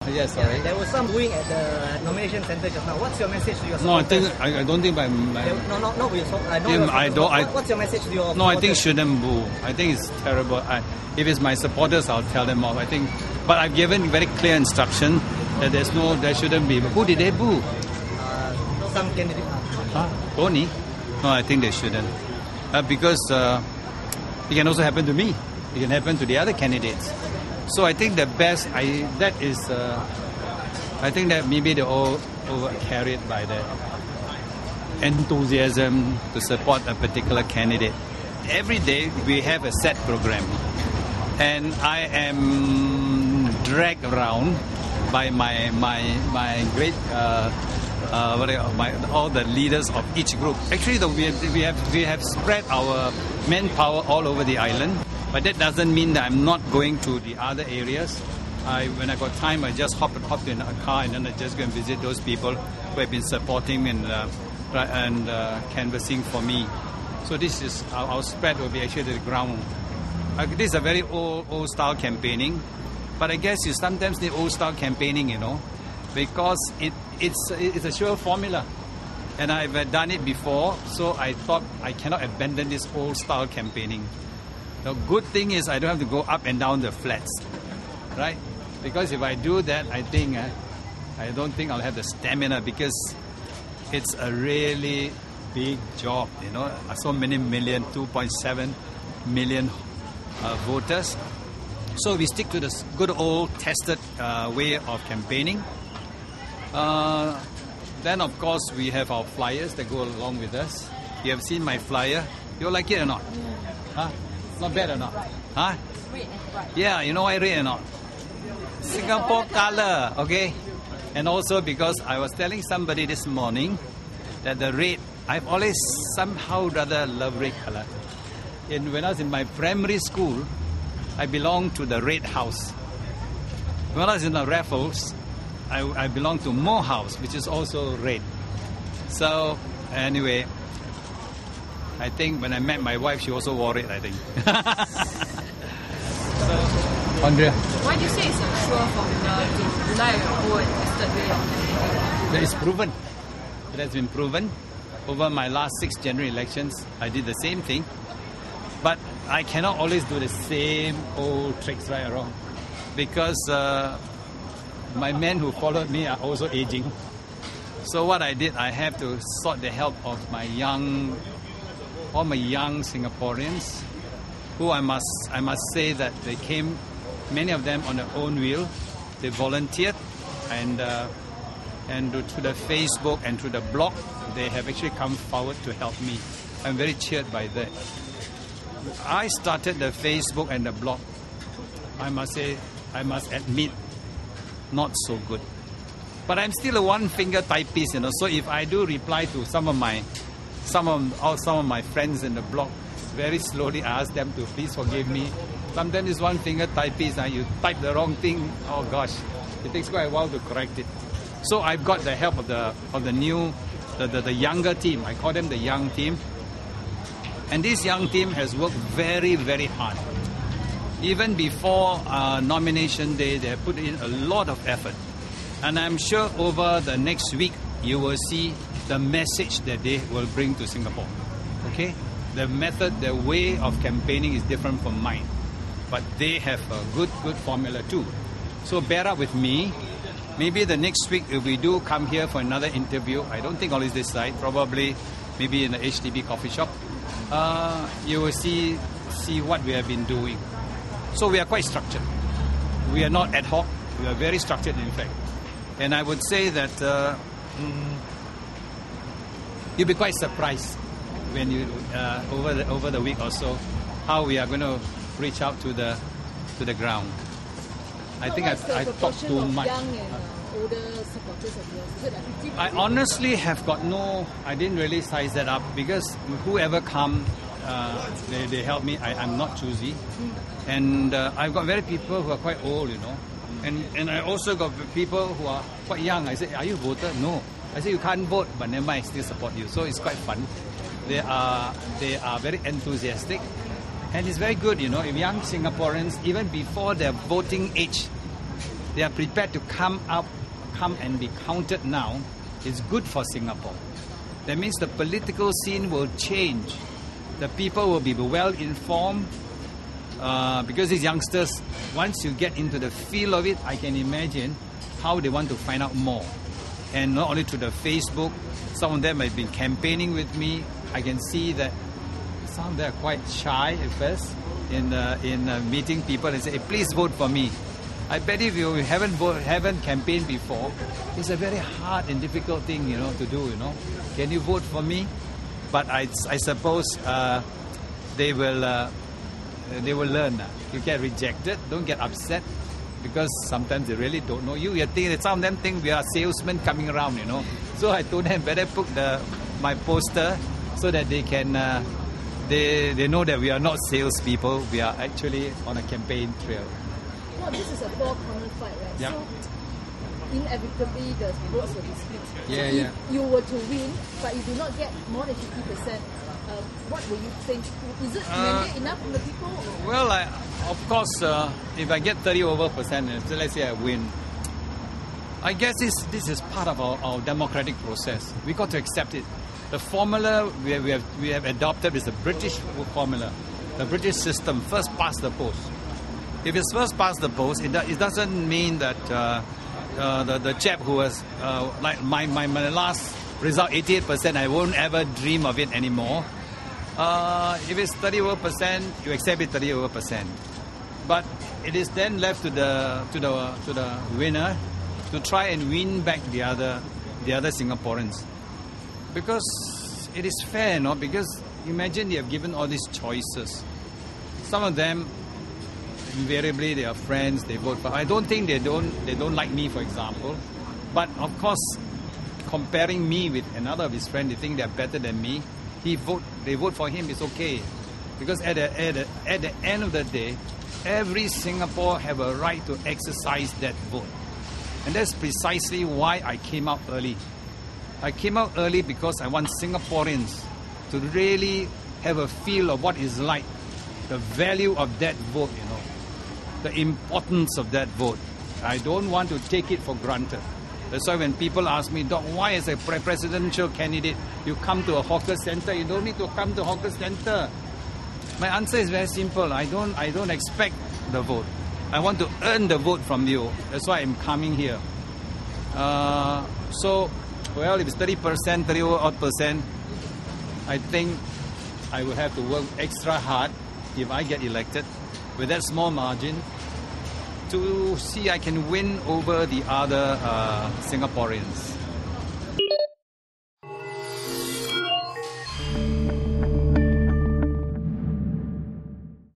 Yes, sorry. There was some booing at the nomination center just now. What's your message to your No, supporters? I don't think by Not with your what's your message to your supporters? No, I think shouldn't boo. I think it's terrible. If it's my supporters, I'll tell them off. I think, but I've given very clear instruction that there shouldn't be. Who did they boo? Some candidates. Tony? No, I think they shouldn't. Because it can also happen to me. It can happen to the other candidates. So I think the best, I think that maybe they're all carried by the enthusiasm to support a particular candidate. Every day we have a set program, and I am dragged around by my great all the leaders of each group. Actually, we have spread our manpower all over the island, but that doesn't mean that I'm not going to the other areas. When I got time, I just hop in a car and then I just go and visit those people who have been supporting me and canvassing for me. So this is our spread will be actually to the ground. This is a very old style campaigning, but I guess you sometimes need old style campaigning, because it's a sure formula, and I've done it before. So I thought I cannot abandon this old style campaigning. The good thing is I don't have to go up and down the flats, right? Because if I do that, I don't think I'll have the stamina, because it's a really big job, so many million, 2.7 million voters. So we stick to this good old tested way of campaigning. Then of course we have our flyers that go along with us. You have seen my flyer. You like it or not? Huh? Not bad or not? Huh? Yeah, you know why red or not? Singapore color, okay? And also because I was telling somebody this morning that the red, I've always somehow rather love red color. When I was in my primary school, I belonged to the red house. When I was in the Raffles, I belonged to Mo House, which is also red. So anyway, I think when I met my wife, she also wore it, I think. Andrea. Why do you say it's a sure formula to rely on your own tested way of campaigning? That is proven. It has been proven. Over my last 6 general elections, I did the same thing. But I cannot always do the same old tricks, right or wrong. Because my men who followed me are also aging. So what I did, I have to sought the help of all my young Singaporeans, who I must say that they came, many of them on their own will. They volunteered, and through the Facebook and through the blog, they have actually come forward to help me. I'm very cheered by that. I started the Facebook and the blog, I must admit, not so good. But I'm still a one-finger typist, So if I do reply to some of my friends in the blog, very slowly I ask them to please forgive me. Sometimes it's one-finger typist, and you type the wrong thing. Oh gosh, it takes quite a while to correct it. So I've got the help of the new, the younger team. I call them the young team. And this young team has worked very, very hard. Even before nomination day, they have put in a lot of effort. And I'm sure over the next week, you will see the message that they will bring to Singapore. Okay? The method, the way of campaigning is different from mine. But they have a good formula too. So bear up with me. Maybe the next week, if we do come here for another interview, I don't think always this side, probably maybe in the HDB coffee shop, you will see what we have been doing. So we are quite structured. We are not ad hoc. We are very structured, in fact. And I would say that you'll be quite surprised when you over the week or so how we are going to reach out to the ground. I think I talked too much. I honestly have got I didn't really size that up, because whoever come, they help me. I'm not choosy. And I've got very people who are quite old, And I also got people who are quite young. I say, are you a voter? No. I say, you can't vote, but never mind, I still support you. So it's quite fun. They are very enthusiastic. And it's very good, if young Singaporeans, even before their voting age, they are prepared to come and be counted now, it's good for Singapore. That means the political scene will change. The people will be well informed because these youngsters, once you get into the feel of it, I can imagine how they want to find out more. And not only through the Facebook, some of them have been campaigning with me. I can see that some of them are quite shy at first in meeting people and say, hey, please vote for me. I bet if you haven't campaigned before, it's a very hard and difficult thing, to do, Can you vote for me? But I suppose they will learn. You get rejected, don't get upset, because sometimes they really don't know you. You think that some of them think we are salesmen coming around, So I told them better put my poster so that they can they know that we are not salespeople. We are actually on a campaign trail. Well, this is a four-corner fight, right? Yep. So inevitably the votes will be split. Yeah, so yeah. If you were to win, but you do not get more than 50%, what will you think? Is it mandate enough from the people? Well, of course, if I get 30%, let's say I win, I guess this is part of our democratic process. We got to accept it. The formula we have adopted is the British formula, the British system, first past the post. If it's first past the post, it doesn't mean that the chap who was like my last result 88%, I won't ever dream of it anymore. If it's 30%, you accept it 30%. But it is then left to the winner to try and win back the other Singaporeans, because it is fair, because imagine they have given all these choices. Some of them invariably they are friends, they vote for. I don't think they don't like me, for example. But of course, comparing me with another of his friends, they think they're better than me. They vote for him, it's okay. Because at the end of the day, every Singapore have a right to exercise that vote. And that's precisely why I came out early. I came out early because I want Singaporeans to really have a feel of what it's like, the value of that vote, the importance of that vote. I don't want to take it for granted. That's why when people ask me, Doc, why as a presidential candidate you come to a hawker center? You don't need to come to a hawker center. My answer is very simple. I don't expect the vote. I want to earn the vote from you. That's why I'm coming here. Well, if it's 30%, 30-odd%, I think I will have to work extra hard if I get elected with that small margin to see I can win over the other Singaporeans.